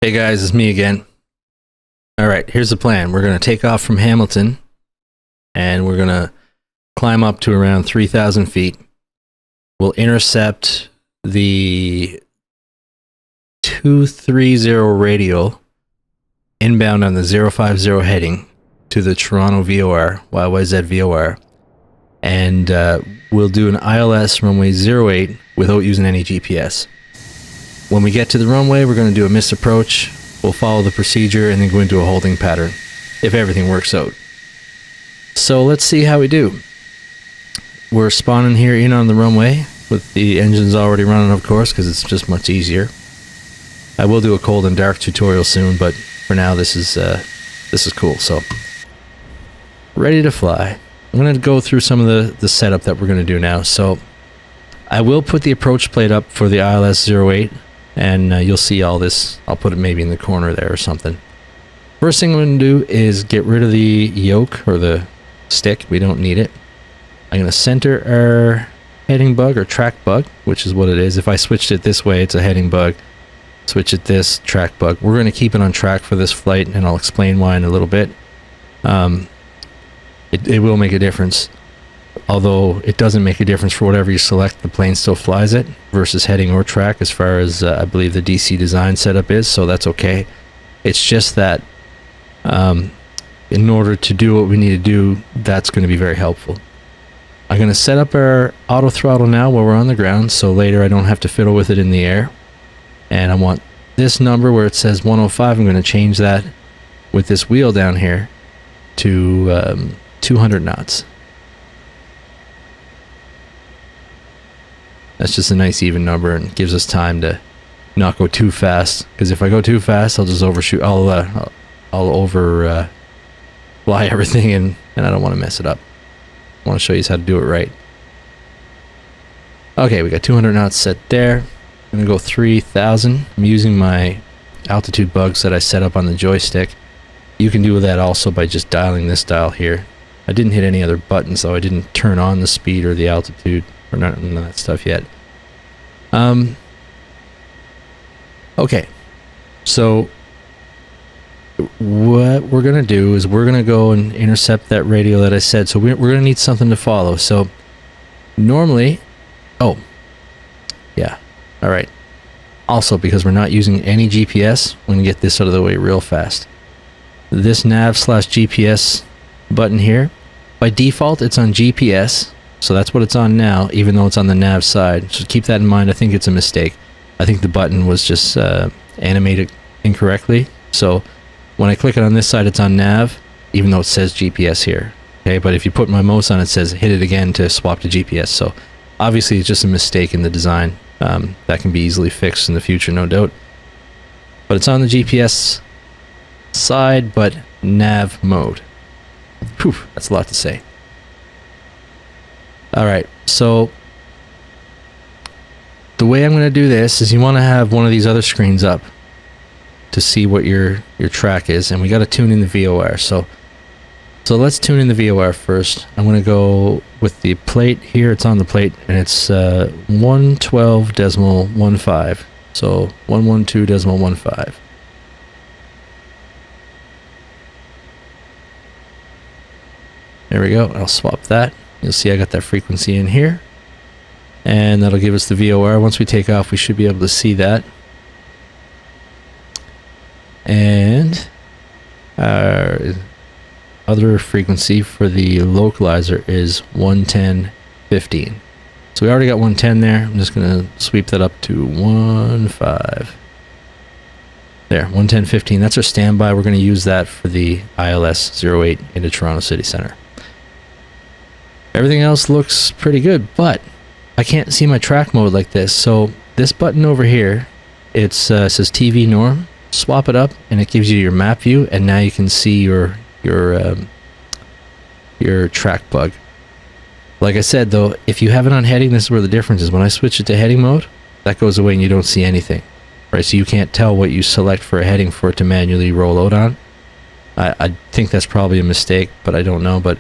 Hey guys, it's me again. Alright, here's the plan. We're going to take off from Hamilton and we're going to climb up to around 3,000 feet. We'll intercept the 230 radial inbound on the 050 heading to the Toronto VOR, YYZ VOR. And we'll do an ILS runway 08 without using any GPS. When we get to the runway, we're going to do a missed approach. We'll follow the procedure and then go into a holding pattern, if everything works out. So let's see how we do. We're spawning here in on the runway, with the engines already running, of course, because it's just much easier. I will do a cold and dark tutorial soon, but for now this is cool. So, ready to fly. I'm going to go through some of the setup that we're going to do now. So, I will put the approach plate up for the ILS 08. And you'll see all this. I'll put it maybe in the corner there or something. First thing I'm going to do is get rid of the yoke or the stick. We don't need it. I'm going to center our heading bug or track bug, which is what it is. If I switched it this way, it's a heading bug. Switch it this, track bug. We're going to keep it on track for this flight, and I'll explain why in a little bit. It will make a difference. Although it doesn't make a difference for whatever you select, the plane still flies it versus heading or track as far as I believe the DC design setup is, so that's okay. It's just that in order to do what we need to do, that's going to be very helpful. I'm going to set up our auto throttle now while we're on the ground, so later I don't have to fiddle with it in the air. And I want this number where it says 105, I'm going to change that with this wheel down here to 200 knots. That's just a nice even number and gives us time to not go too fast. Because if I go too fast, I'll just overshoot. I'll over fly everything, and I don't want to mess it up. I want to show you how to do it right. Okay, we got 200 knots set there. I'm gonna go 3,000. I'm using my altitude bugs that I set up on the joystick. You can do that also by just dialing this dial here. I didn't hit any other buttons, so I didn't turn on the speed or the altitude. Or none of that stuff yet. Okay, so what we're gonna do is we're gonna go and intercept that radial that I said. So we're gonna need something to follow. So normally, all right. Also, because we're not using any GPS, we're gonna get this out of the way real fast. This nav/GPS button here, by default, it's on GPS. So that's what it's on now, even though it's on the nav side. So keep that in mind. I think it's a mistake. I think the button was just animated incorrectly. So when I click it on this side, it's on nav, even though it says GPS here. Okay, but if you put my mouse on, it says hit it again to swap to GPS. So obviously it's just a mistake in the design. That can be easily fixed in the future, no doubt. But it's on the GPS side, but nav mode. Whew, that's a lot to say. Alright, so the way I'm going to do this is you want to have one of these other screens up to see what your track is, and we got to tune in the VOR. So let's tune in the VOR first. I'm going to go with the plate here. It's on the plate, and it's 112.15. So 112.15. There we go. I'll swap that. You'll see I got that frequency in here, and that'll give us the VOR. Once we take off, we should be able to see that. And our other frequency for the localizer is 110.15. So we already got 110 there. I'm just going to sweep that up to 15. There, 110.15. That's our standby. We're going to use that for the ILS 08 into Toronto City Center. Everything else looks pretty good, but I can't see my track mode like this. So this button over here, it says TV norm. Swap it up, and it gives you your map view, and now you can see your track bug. Like I said, though, if you have it on heading, this is where the difference is. When I switch it to heading mode, that goes away, and you don't see anything, right? So you can't tell what you select for a heading for it to manually roll out on. I think that's probably a mistake, but I don't know. But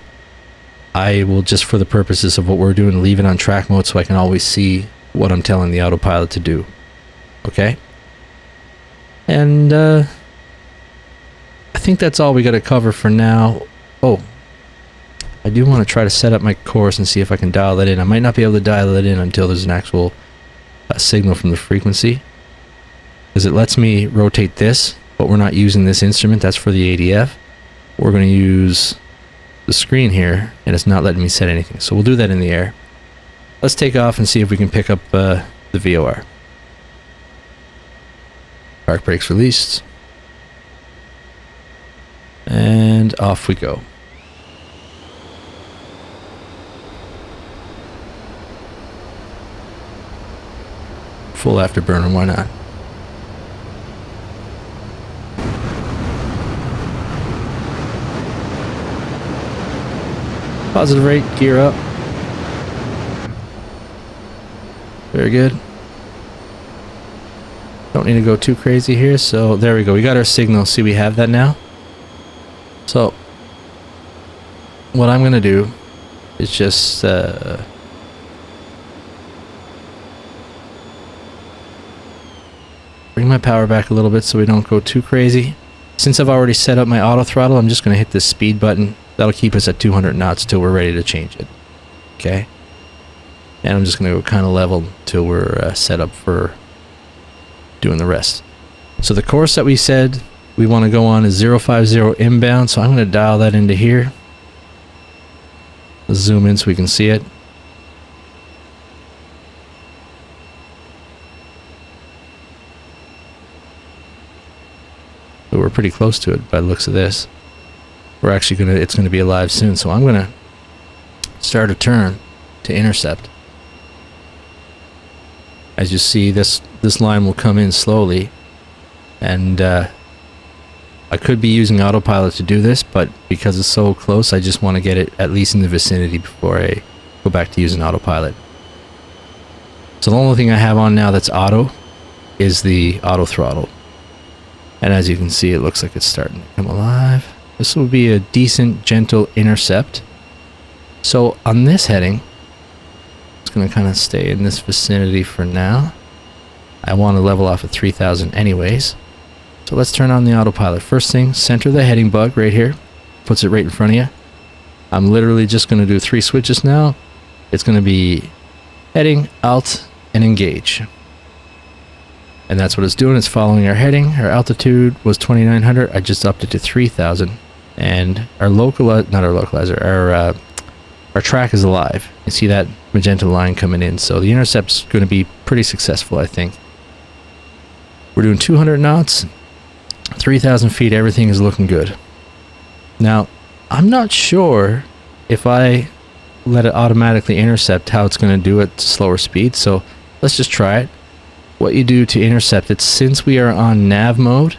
I will, just for the purposes of what we're doing, leave it on track mode so I can always see what I'm telling the autopilot to do. Okay? And I think that's all we got to cover for now. Oh, I do want to try to set up my course and see if I can dial that in. I might not be able to dial it in until there's an actual signal from the frequency, because it lets me rotate this, but we're not using this instrument. That's for the ADF. We're going to use the screen here, and it's not letting me set anything. So we'll do that in the air. Let's take off and see if we can pick up the VOR. Park brakes released. And off we go. Full afterburner, why not? Positive rate, gear up. Very good. Don't need to go too crazy here, so there we go. We got our signal. See, we have that now. So, what I'm going to do is just bring my power back a little bit so we don't go too crazy. Since I've already set up my auto throttle, I'm just going to hit this speed button. That'll keep us at 200 knots till we're ready to change it. Okay? And I'm just going to go kind of level till we're set up for doing the rest. So the course that we said we want to go on is 050 inbound, so I'm going to dial that into here. Let's zoom in so we can see it. So we're pretty close to it by the looks of this. We're actually it's going to be alive soon, so I'm going to start a turn to intercept. As you see, this line will come in slowly, and I could be using Autopilot to do this, but because it's so close, I just want to get it at least in the vicinity before I go back to using Autopilot. So the only thing I have on now that's auto is the auto throttle. And as you can see, it looks like it's starting to come alive. This will be a decent, gentle intercept. So on this heading, it's going to kind of stay in this vicinity for now. I want to level off at 3,000 anyways. So let's turn on the Autopilot. First thing, center the heading bug right here. Puts it right in front of you. I'm literally just going to do 3 switches now. It's going to be heading, alt, and engage. And that's what it's doing. It's following our heading. Our altitude was 2,900. I just upped it to 3,000. And our localizer, our track is alive. You see that magenta line coming in. So the intercept's going to be pretty successful, I think. We're doing 200 knots, 3,000 feet. Everything is looking good. Now, I'm not sure if I let it automatically intercept how it's going to do it at slower speed. So let's just try it. What you do to intercept it, since we are on nav mode,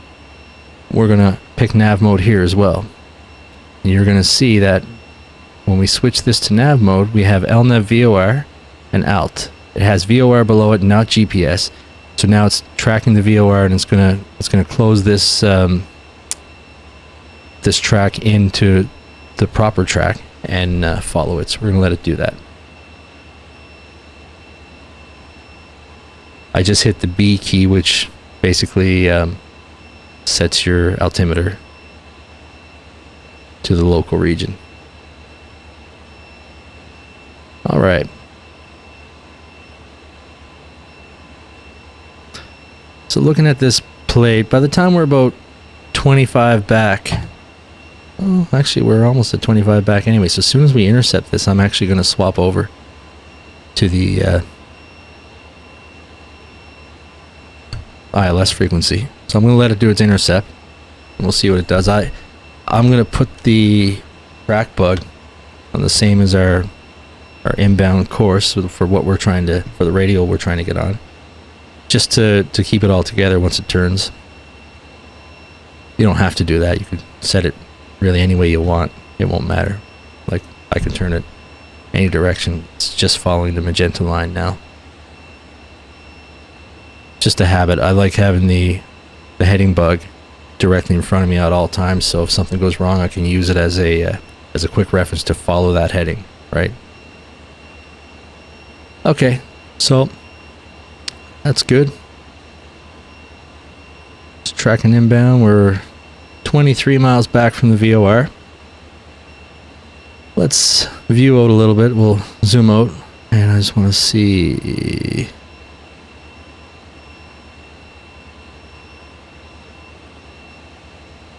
we're going to pick nav mode here as well. And you're going to see that when we switch this to nav mode, we have LNAV VOR and alt. It has VOR below it, not GPS. So now it's tracking the VOR, and it's gonna close this this track into the proper track and follow it. So we're gonna let it do that. I just hit the B key, which basically sets your altimeter to the local region. All right. So looking at this plate, by the time we're about 25 back, oh, actually we're almost at 25 back anyway. So as soon as we intercept this, I'm actually going to swap over to the ILS frequency. So I'm going to let it do its intercept, and we'll see what it does. I'm going to put the track bug on the same as our inbound course for what we're trying to, for the radial we're trying to get on, just to keep it all together once it turns. You don't have to do that. You could set it really any way you want. It won't matter. Like, I can turn it any direction. It's just following the magenta line now. Just a habit. I like having the heading bug directly in front of me at all times, so if something goes wrong, I can use it as a quick reference to follow that heading, right? Okay, so that's good. Let's tracking inbound. We're 23 miles back from the VOR. Let's view out a little bit. We'll zoom out, and I just want to see if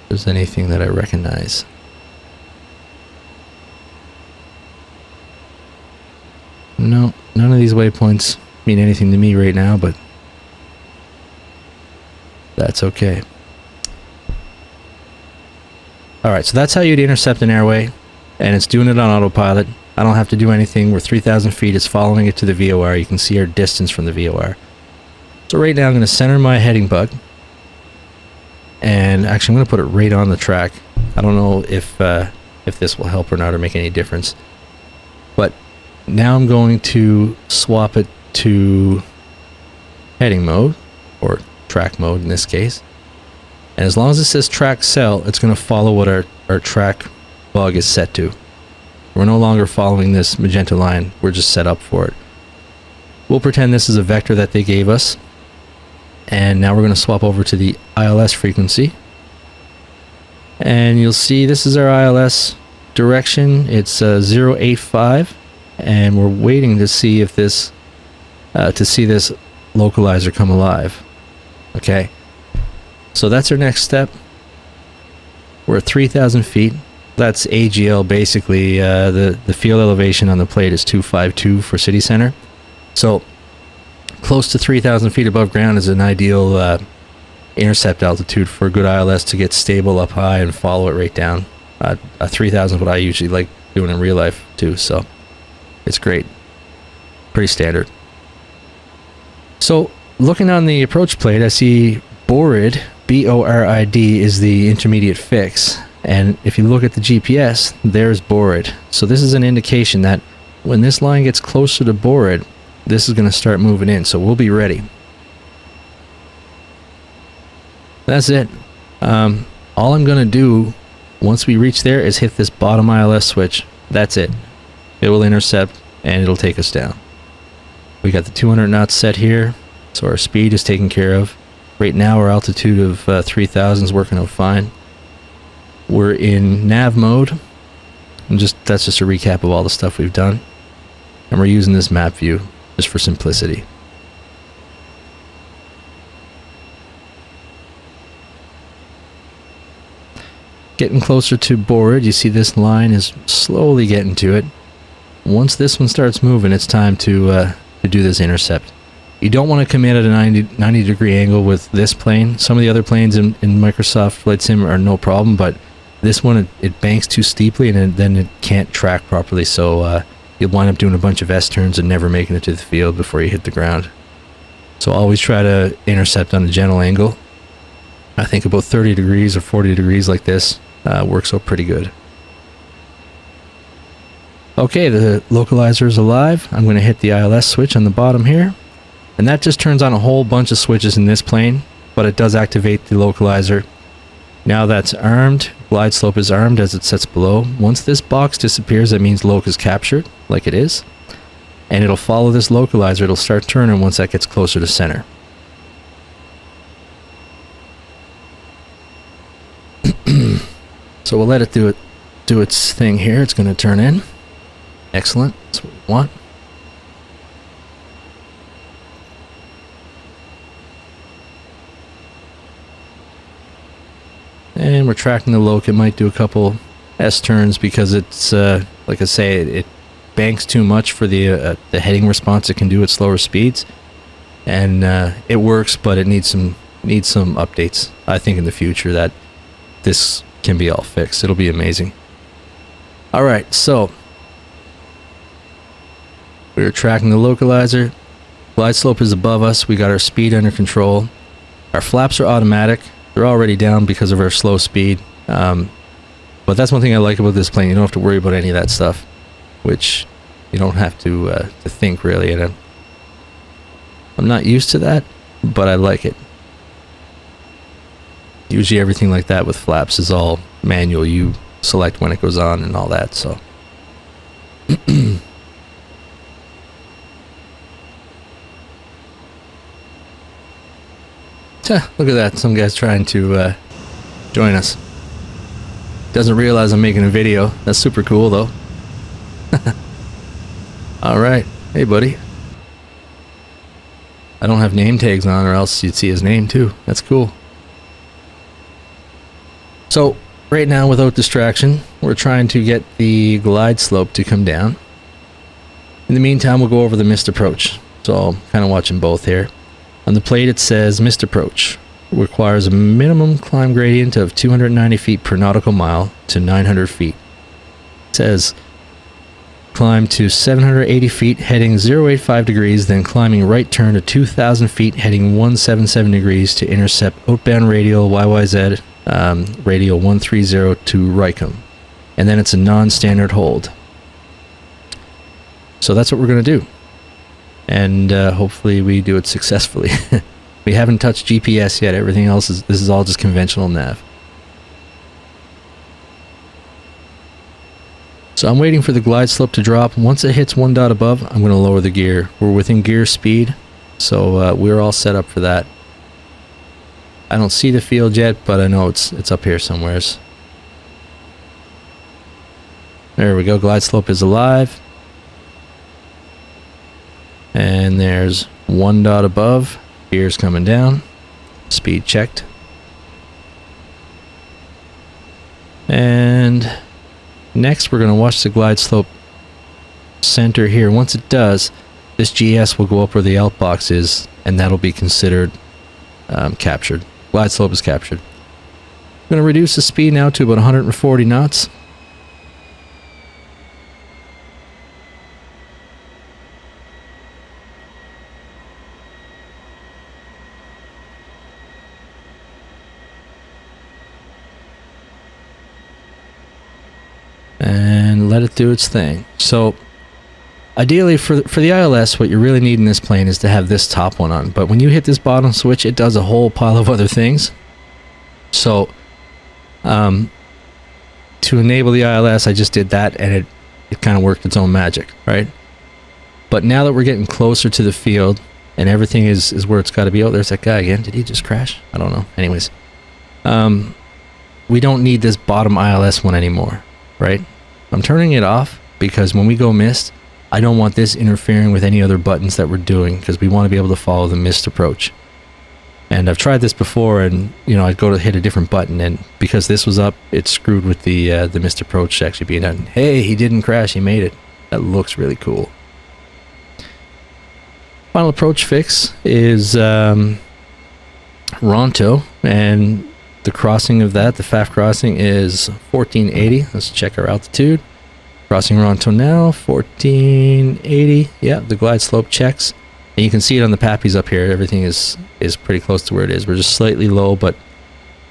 there's anything that I recognize. No, none of these waypoints mean anything to me right now, but that's okay. Alright, so that's how you'd intercept an airway, and it's doing it on autopilot. I don't have to do anything. We're 3,000 feet. It's following it to the VOR. You can see our distance from the VOR. So right now I'm going to center my heading bug, and actually I'm going to put it right on the track. I don't know if this will help or not or make any difference, but now I'm going to swap it to heading mode, or track mode in this case. And as long as it says track cell, it's going to follow what our track bug is set to. We're no longer following this magenta line. We're just set up for it. We'll pretend this is a vector that they gave us. And now we're going to swap over to the ILS frequency. And you'll see this is our ILS direction. It's 085. And we're waiting to see if this this localizer come alive. Okay, so that's our next step. We're at 3,000 feet. That's AGL basically. The field elevation on the plate is 252 for city center. So close to 3,000 feet above ground is an ideal intercept altitude for a good ILS to get stable up high and follow it right down. 3,000 is what I usually like doing in real life too. So it's great, pretty standard. So looking on the approach plate, I see BORID, B-O-R-I-D, is the intermediate fix. And if you look at the GPS, there's BORID. So this is an indication that when this line gets closer to BORID, this is going to start moving in. So we'll be ready. That's it. All I'm going to do once we reach there is hit this bottom ILS switch. That's it. It will intercept and it'll take us down. We got the 200 knots set here, so our speed is taken care of. Right now our altitude of 3,000 is working out fine. We're in nav mode, and that's just a recap of all the stuff we've done. And we're using this map view just for simplicity. Getting closer to BORID, you see this line is slowly getting to it. Once this one starts moving, it's time to do this intercept. You don't want to come in at a 90 degree angle with this plane. Some of the other planes in Microsoft Flight Sim are no problem, but this one, it banks too steeply and then it can't track properly, so you'll wind up doing a bunch of S-turns and never making it to the field before you hit the ground. So always try to intercept on a gentle angle. I think about 30 degrees or 40 degrees like this works out pretty good. Okay, the localizer is alive. I'm going to hit the ILS switch on the bottom here. And that just turns on a whole bunch of switches in this plane, but it does activate the localizer. Now that's armed. Glide slope is armed as it sets below. Once this box disappears, that means loc is captured, like it is. And it'll follow this localizer. It'll start turning once that gets closer to center. So we'll let it do its thing here. It's going to turn in. Excellent. That's what we want. And we're tracking the loc. It might do a couple S-turns because it's, like I say, it banks too much for the heading response it can do at slower speeds. And it works, but it needs some updates. I think in the future that this can be all fixed. It'll be amazing. All right, so we're tracking the localizer. Glide slope is above us. We got our speed under control. Our flaps are automatic. They're already down because of our slow speed. But that's one thing I like about this plane. You don't have to worry about any of that stuff, which you don't have to think really. And I'm not used to that, but I like it. Usually everything like that with flaps is all manual. You select when it goes on and all that, so. Look at that. Some guy's trying to join us. Doesn't realize I'm making a video. That's super cool, though. Alright. Hey, buddy. I don't have name tags on, or else you'd see his name, too. That's cool. So, right now, without distraction, we're trying to get the glide slope to come down. In the meantime, we'll go over the missed approach. So, I'm kind of watching both here. On the plate, it says missed approach. Requires a minimum climb gradient of 290 feet per nautical mile to 900 feet. It says climb to 780 feet heading 085 degrees, then climbing right turn to 2,000 feet heading 177 degrees to intercept outbound radial YYZ radial 130 to Rycombe. And then it's a non-standard hold. So that's what we're going to do. And hopefully we do it successfully. We haven't touched GPS yet. Everything else this is all just conventional nav. So I'm waiting for the glide slope to drop. Once it hits one dot above, I'm going to lower the gear. We're within gear speed, so we're all set up for that. I don't see the field yet, but I know it's up here somewheres. There we go. Glide slope is alive. And there's one dot above. Gear's coming down. Speed checked. And next we're going to watch the glide slope center here. Once it does, this GS will go up where the out box is, and that'll be considered captured. Glide slope is captured. I'm going to reduce the speed now to about 140 knots. And let it do its thing. So ideally for the ILS, what you really need in this plane is to have this top one on. But when you hit this bottom switch, it does a whole pile of other things. So to enable the ILS, I just did that, and it kind of worked its own magic, right? But now that we're getting closer to the field and everything is where it's got to be. Oh, there's that guy again. Did he just crash? I don't know. Anyways, we don't need this bottom ILS one anymore, right? I'm turning it off because when we go missed, I don't want this interfering with any other buttons that we're doing, because we want to be able to follow the missed approach. And I've tried this before, and you know, I'd go to hit a different button, and because this was up, it screwed with the missed approach actually being done. Hey, he didn't crash, he made it. That looks really cool. Final approach fix is Ronto, and the crossing of that, the FAF crossing, is 1480. Let's check our altitude. Crossing Ronto now, 1480. Yeah, the glide slope checks. And you can see it on the pappies up here. Everything is pretty close to where it is. We're just slightly low, but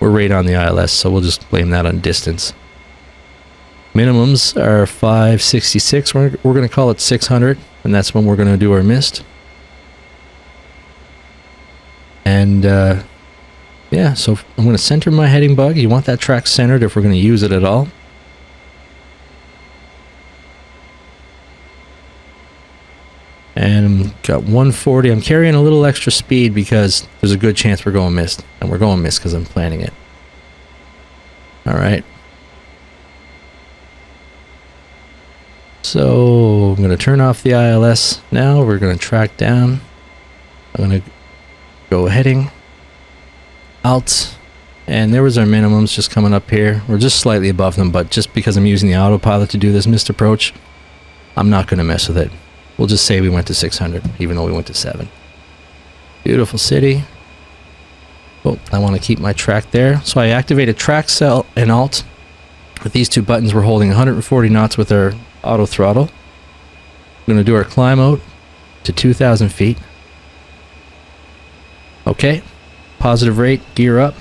we're right on the ILS, so we'll just blame that on distance. Minimums are 566. We're going to call it 600, and that's when we're going to do our mist. And yeah, so I'm going to center my heading bug. You want that track centered if we're going to use it at all. And got 140. I'm carrying a little extra speed because there's a good chance we're going missed. And we're going missed because I'm planning it. Alright. So I'm going to turn off the ILS now. We're going to track down. I'm going to go heading. Alt. And there was our minimums just coming up here. We're just slightly above them, but just because I'm using the autopilot to do this missed approach, I'm not going to mess with it. We'll just say we went to 600, even though we went to 7. Beautiful city. Oh, I want to keep my track there. So I activated track cell and alt. With these two buttons, we're holding 140 knots with our auto throttle. We're going to do our climb out to 2,000 feet. Okay. Positive rate, gear up.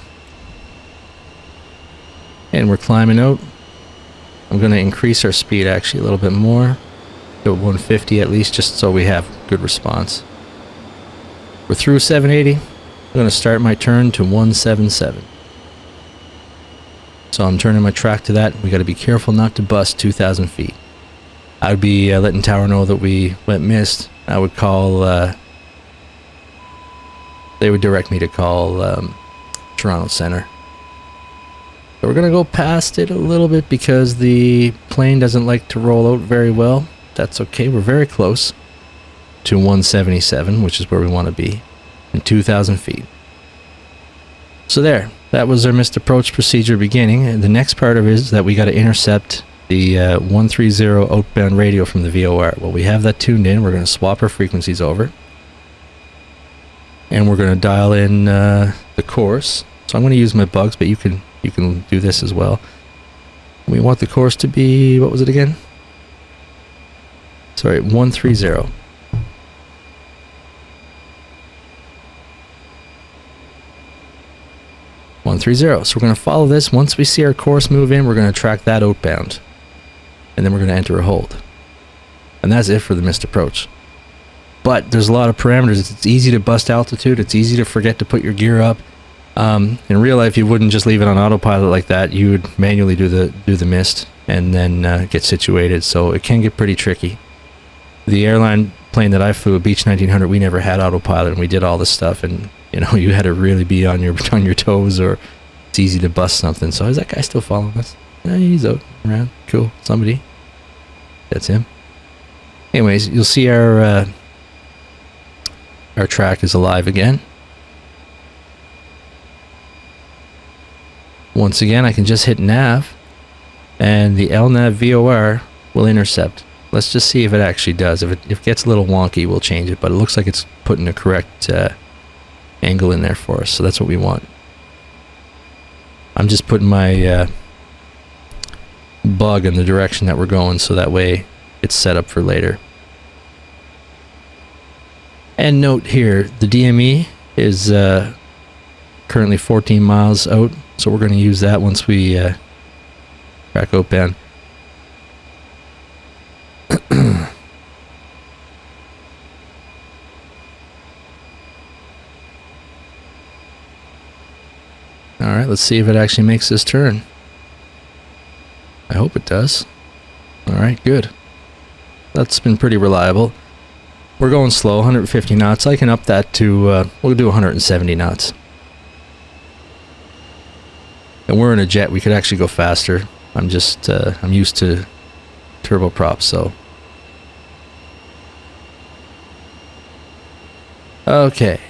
And we're climbing out. I'm going to increase our speed actually a little bit more. To 150 at least, just so we have good response. We're through 780. I'm going to start my turn to 177. So I'm turning my track to that. We got to be careful not to bust 2,000 feet. I would be letting tower know that we went missed. I would call the they would direct me to call Toronto Center. So we're going to go past it a little bit because the plane doesn't like to roll out very well. That's okay. We're very close to 177, which is where we want to be, and 2,000 feet. So there, that was our missed approach procedure beginning. And the next part of it is that we got to intercept the 130 outbound radio from the VOR. Well, we have that tuned in. We're going to swap our frequencies over. And we're going to dial in the course. So I'm going to use my bugs, but you can do this as well. We want the course to be, what was it again? Sorry, 130. So we're going to follow this. Once we see our course move in, we're going to track that outbound. And then we're going to enter a hold. And that's it for the missed approach. But there's a lot of parameters. It's easy to bust altitude. It's easy to forget to put your gear up. In real life, you wouldn't just leave it on autopilot like that. You would manually do the missed and then get situated. So it can get pretty tricky. The airline plane that I flew, a Beech 1900, we never had autopilot, and we did all this stuff. And you know, you had to really be on your toes, or it's easy to bust something. So is that guy still following us? Yeah, he's out around. Cool. Somebody. That's him. Anyways, you'll see our track is alive again. Once again, I can just hit nav, and the LNAV VOR will intercept. Let's just see if it actually does. If it gets a little wonky, we'll change it. But it looks like it's putting the correct angle in there for us, so that's what we want. I'm just putting my bug in the direction that we're going, so that way it's set up for later. And note here, the DME is currently 14 miles out, so we're going to use that once we track outbound. Alright, let's see if it actually makes this turn. I hope it does. Alright, good. That's been pretty reliable. We're going slow, 150 knots. I can up that to, we'll do 170 knots. And we're in a jet, we could actually go faster. I'm just, I'm used to turboprop, so. Okay.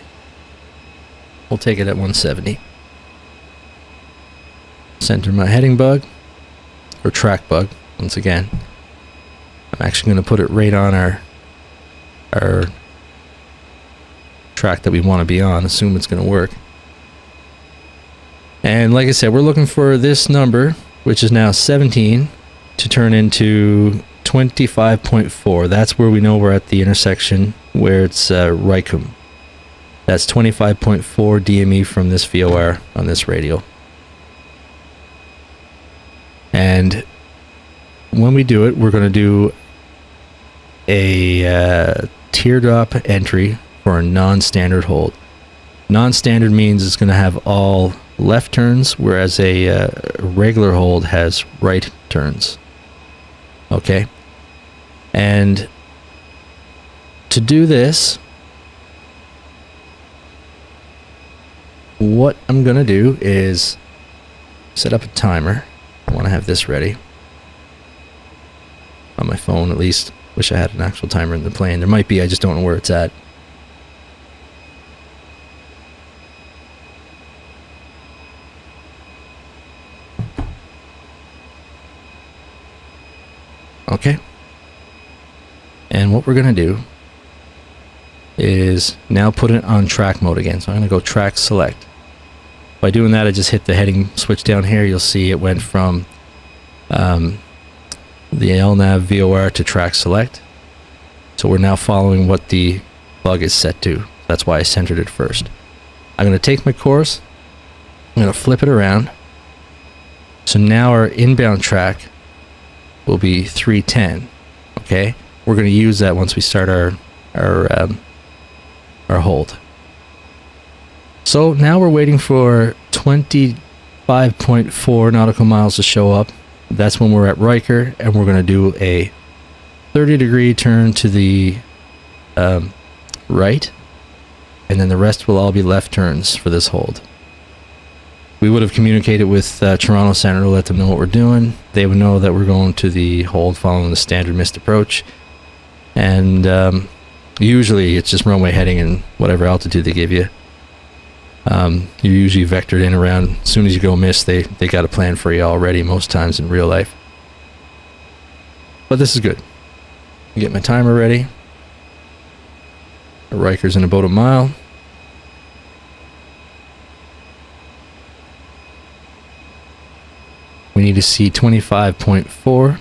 We'll take it at 170. Center my heading bug, or track bug, once again. I'm actually going to put it right on our track that we want to be on, assume it's going to work. And like I said, we're looking for this number, which is now 17, to turn into 25.4. That's where we know we're at the intersection where it's Rycombe. That's 25.4 DME from this VOR on this radial. And when we do it, we're going to do a teardrop entry for a non-standard hold. Non-standard means it's going to have all left turns, whereas a regular hold has right turns. Okay? And to do this, what I'm going to do is set up a timer. I want to have this ready on my phone, at least. Wish I had an actual timer in the plane. There might be, I just don't know where it's at. Okay. And what we're going to do is now put it on track mode again. So I'm going to go track select. By doing that, I just hit the heading switch down here. You'll see it went from the LNAV VOR to track select. So we're now following what the bug is set to. That's why I centered it first. I'm going to take my course. I'm going to flip it around. So now our inbound track will be 310. Okay, we're going to use that once we start our hold. So now we're waiting for 25.4 nautical miles to show up. That's when we're at Riker, and we're going to do a 30-degree turn to the right. and then the rest will all be left turns for this hold. We would have communicated with Toronto Center to let them know what we're doing. They would know that we're going to the hold following the standard missed approach. And usually it's just runway heading and whatever altitude they give you. You're usually vectored in around, as soon as you go miss, they got a plan for you already most times in real life. But this is good. Get my timer ready. Riker's in about a mile. We need to see 25.4.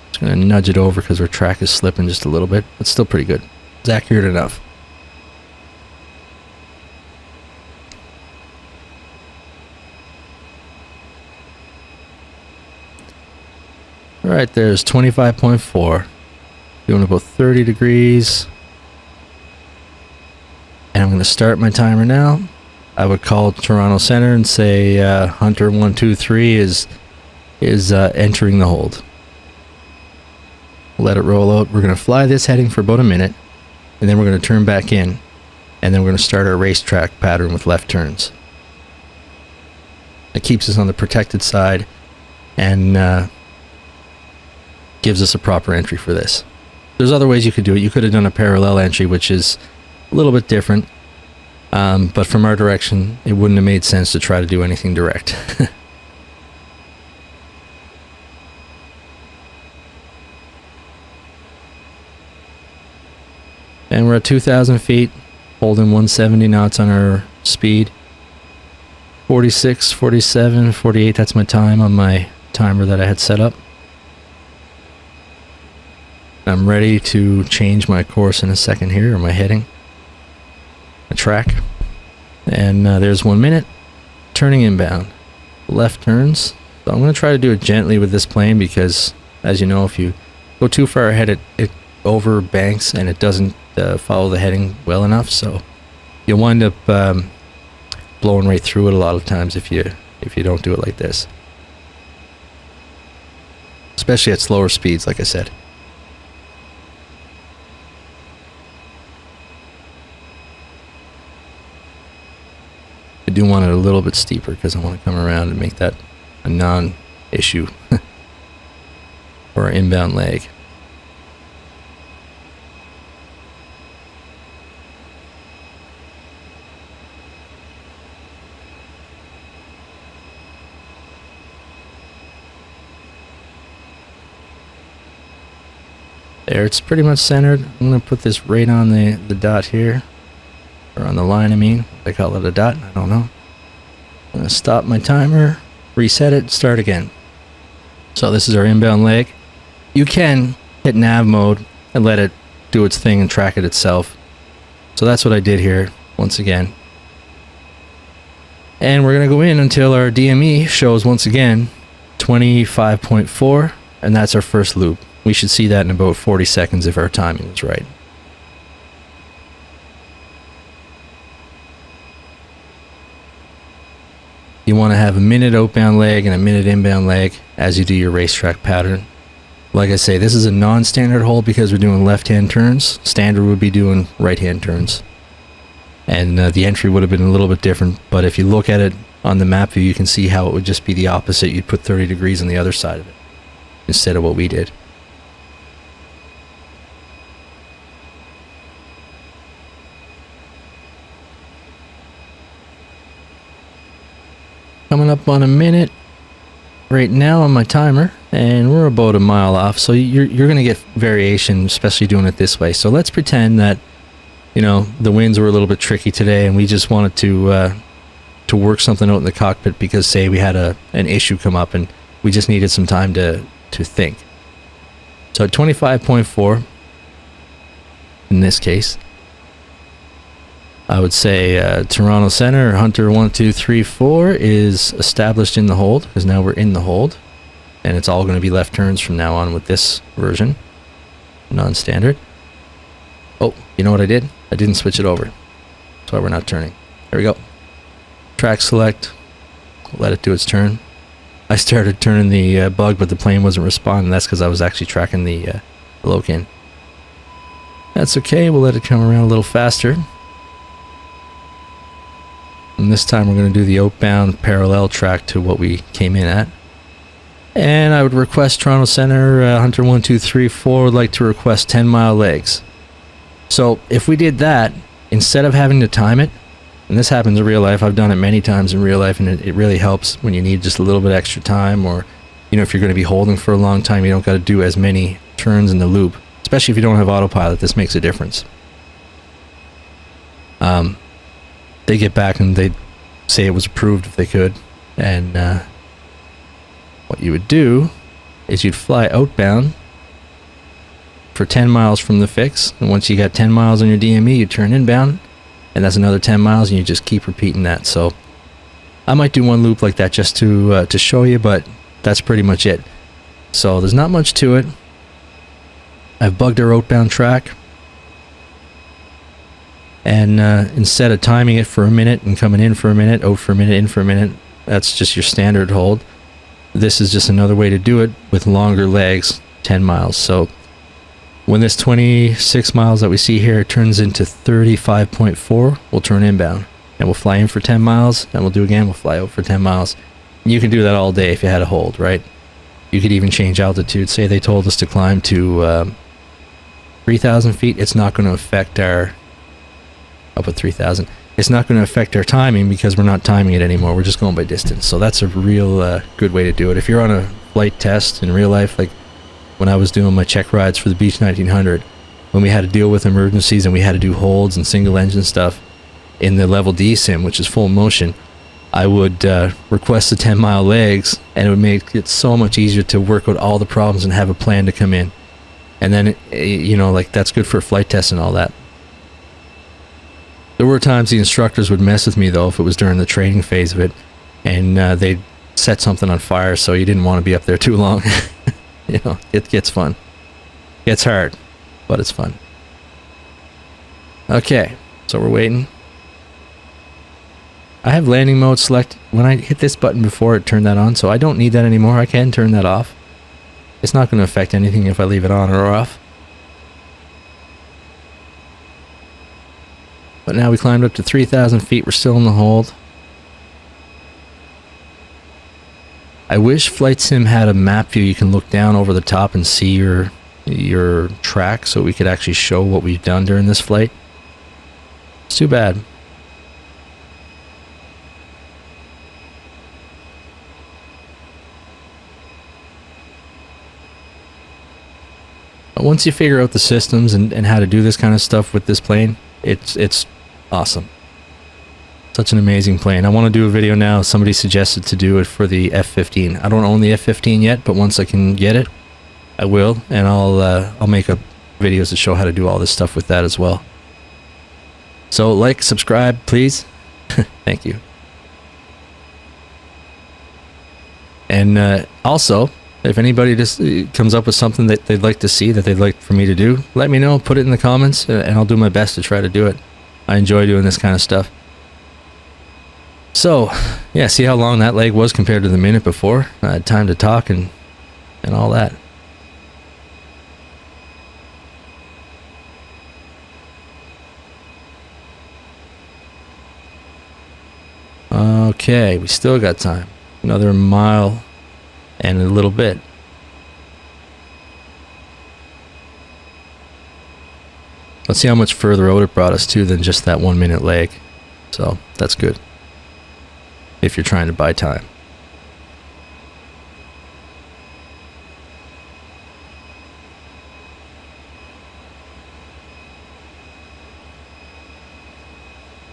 Just going to nudge it over because our track is slipping just a little bit, but still pretty good. It's accurate enough. Alright, there's 25.4. Doing about 30 degrees. And I'm going to start my timer now. I would call Toronto Center and say Hunter 123 is entering the hold. Let it roll out. We're going to fly this heading for about a minute, and then we're going to turn back in, and then we're going to start our racetrack pattern with left turns. It keeps us on the protected side and gives us a proper entry for this. There's other ways you could do it. You could have done a parallel entry, which is a little bit different. But from our direction, it wouldn't have made sense to try to do anything direct. And we're at 2,000 feet, holding 170 knots on our speed. 46, 47, 48, that's my time on my timer that I had set up. I'm ready to change my course in a second here, or my heading. A track, and there's 1 minute. Turning inbound, left turns. So I'm going to try to do it gently with this plane because, as you know, if you go too far ahead, it over banks and it doesn't follow the heading well enough. So you'll wind up blowing right through it a lot of times if you don't do it like this, especially at slower speeds, like I said. I do want it a little bit steeper because I want to come around and make that a non-issue for our inbound leg. There, it's pretty much centered. I'm going to put this right on the dot here. Or on the line, I mean. They call it a dot, I don't know. I'm going to stop my timer, reset it, start again. So this is our inbound leg. You can hit nav mode and let it do its thing and track it itself. So that's what I did here, once again. And we're going to go in until our DME shows once again 25.4, and that's our first loop. We should see that in about 40 seconds if our timing is right. You want to have a minute outbound leg and a minute inbound leg as you do your racetrack pattern. Like I say, this is a non-standard hold because we're doing left-hand turns. Standard would be doing right-hand turns. And the entry would have been a little bit different, but if you look at it on the map view, you can see how it would just be the opposite. You'd put 30 degrees on the other side of it instead of what we did. Coming up on a minute right now on my timer, and we're about a mile off, so you're going to get variation, especially doing it this way. So let's pretend that, you know, the winds were a little bit tricky today and we just wanted to work something out in the cockpit because, say, we had an issue come up and we just needed some time to think. So at 25.4 in this case, I would say Toronto Center, Hunter 1234 is established in the hold, because now we're in the hold, and it's all going to be left turns from now on with this version, non-standard. Oh, you know what I did? I didn't switch it over. That's why we're not turning. There we go. Track select. Let it do its turn. I started turning the bug, but the plane wasn't responding. That's because I was actually tracking the loc-in. That's okay. We'll let it come around a little faster. And this time we're going to do the outbound parallel track to what we came in at. And I would request Toronto Center, Hunter1234 would like to request 10-mile legs. So if we did that, instead of having to time it, and this happens in real life, I've done it many times in real life, and it really helps when you need just a little bit extra time, or you know, if you're going to be holding for a long time, you don't got to do as many turns in the loop. Especially if you don't have autopilot, this makes a difference. They get back and they say it was approved if they could, and what you would do is you'd fly outbound for 10 miles from the fix, and once you got 10 miles on your DME, you turn inbound, and that's another 10 miles, and you just keep repeating that. So I might do one loop like that just to show you, but that's pretty much it. So there's not much to it. I've bugged our outbound track, and instead of timing it for a minute and coming in for a minute, out for a minute, in for a minute, that's just your standard hold. This is just another way to do it with longer legs, 10 miles. So when this 26 miles that we see here turns into 35.4, we'll turn inbound, and we'll fly in for 10 miles, and we'll do again, we'll fly out for 10 miles. You can do that all day if you had a hold, right? You could even change altitude. Say they told us to climb to 3,000 feet, it's not going to affect our, up at 3,000, it's not going to affect our timing because we're not timing it anymore. We're just going by distance. So that's a real good way to do it. If you're on a flight test in real life, like when I was doing my check rides for the Beach 1900, when we had to deal with emergencies and we had to do holds and single engine stuff in the level D sim, which is full motion, I would request the 10-mile legs, and it would make it so much easier to work out all the problems and have a plan to come in. And then, you know, like that's good for flight tests and all that. There were times the instructors would mess with me, though, if it was during the training phase of it, and they'd set something on fire, so you didn't want to be up there too long. You know, it gets fun. It gets hard, but it's fun. Okay, so we're waiting. I have landing mode selected. When I hit this button before, it turned that on, so I don't need that anymore. I can turn that off. It's not going to affect anything if I leave it on or off. But now we climbed up to 3,000 feet. We're still in the hold. I wish Flight Sim had a map view. You can look down over the top and see your track, so we could actually show what we've done during this flight. It's too bad. But once you figure out the systems and how to do this kind of stuff with this plane, it's awesome. Such an amazing plane. I want to do a video now. Somebody suggested to do it for the F-15. I don't own the F-15 yet, but once I can get it, I will, and I'll make up videos to show how to do all this stuff with that as well. So like, subscribe, please. Thank you. And also, if anybody just comes up with something that they'd like to see, that they'd like for me to do, let me know. Put it in the comments, and I'll do my best to try to do it. I enjoy doing this kind of stuff. So, yeah, see how long that leg was compared to the minute before? I had time to talk and all that. Okay, we still got time. Another mile and a little bit. Let's see how much further out it brought us to than just that 1 minute leg. So that's good if you're trying to buy time.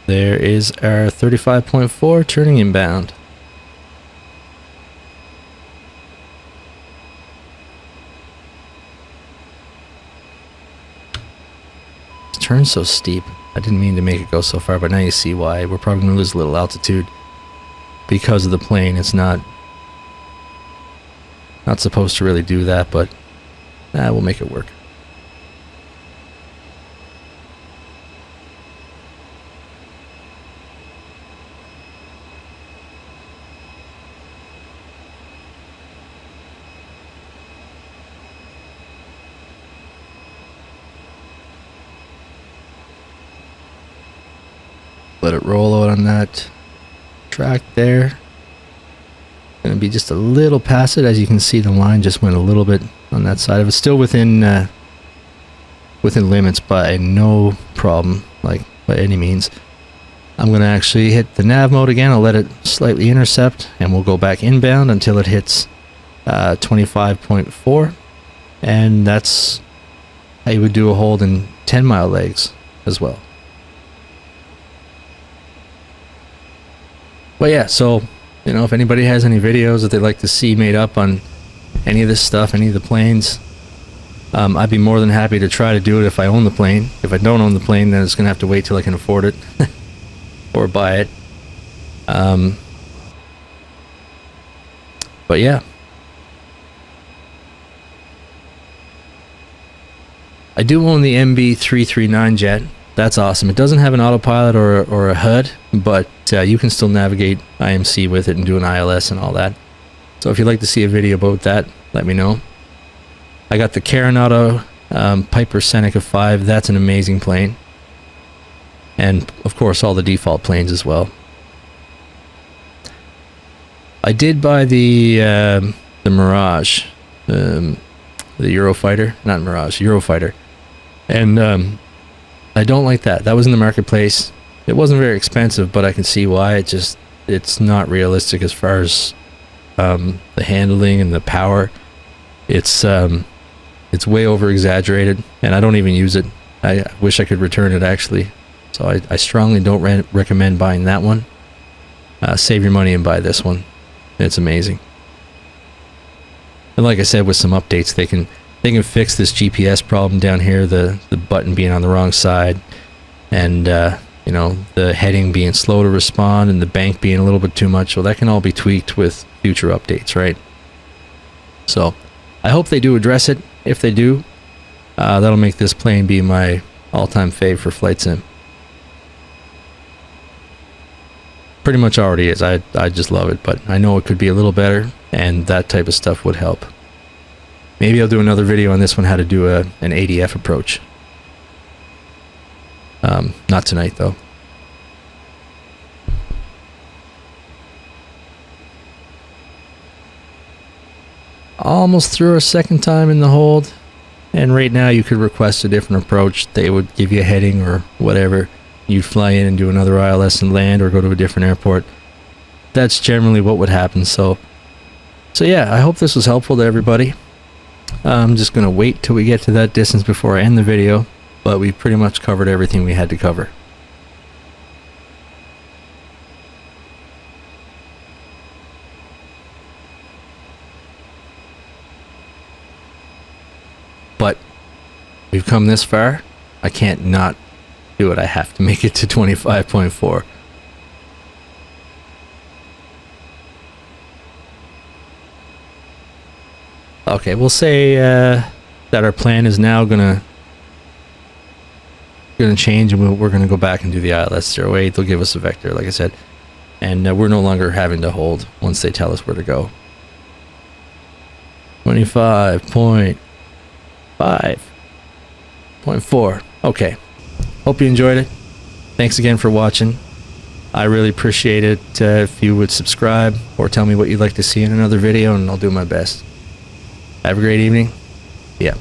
There is our 35.4 turning inbound. Turn so steep. I didn't mean to make it go so far, but now you see why. We're probably going to lose a little altitude because of the plane. It's not supposed to really do that, but we'll make it work. Let it roll out on that. track there. Going to be just a little past it. As you can see, the line just went a little bit on that side of it. Still within limits, but no problem, like by any means. I'm going to actually hit the nav mode again. I'll let it slightly intercept, and we'll go back inbound until it hits 25.4. And that's how you would do a hold in 10-mile legs as well. But yeah, so, you know, if anybody has any videos that they'd like to see made up on any of this stuff, any of the planes, I'd be more than happy to try to do it if I own the plane. If I don't own the plane, then it's going to have to wait till I can afford it or buy it. But yeah. I do own the MB339 jet. That's awesome. It doesn't have an autopilot or a HUD, but you can still navigate IMC with it and do an ILS and all that. So if you'd like to see a video about that, let me know. I got the Carinauto Piper Seneca 5. That's an amazing plane. And of course all the default planes as well. I did buy the Mirage, the Eurofighter, not Mirage, Eurofighter. And I don't like that. That was in the marketplace. It wasn't very expensive, but I can see why. It's not realistic as far as the handling and the power. It's way over exaggerated, and I don't even use it. I wish I could return it actually. So I strongly don't recommend buying that one. Save your money and buy this one. It's amazing. And like I said, with some updates, they can fix this GPS problem down here, the button being on the wrong side, and you know, the heading being slow to respond and the bank being a little bit too much. Well, that can all be tweaked with future updates, right? So I hope they do address it. If they do, that'll make this plane be my all-time fave for flight sim. Pretty much already is. I just love it, but I know it could be a little better, and that type of stuff would help. Maybe I'll do another video on this one, how to do an ADF approach. Not tonight though. Almost through a second time in the hold, and right now you could request a different approach. They would give you a heading or whatever. You'd fly in and do another ILS and land, or go to a different airport. That's generally what would happen. So yeah, I hope this was helpful to everybody. I'm just going to wait till we get to that distance before I end the video, but we pretty much covered everything we had to cover. But we've come this far. I can't not do it. I have to make it to 25.4. Okay, we'll say that our plan is now gonna change, and we're gonna go back and do the ILS 08. They'll give us a vector, like I said, and we're no longer having to hold once they tell us where to go. 25.5.4. Okay. Hope you enjoyed it. Thanks again for watching. I really appreciate it if you would subscribe or tell me what you'd like to see in another video, and I'll do my best. Have a great evening. Yeah.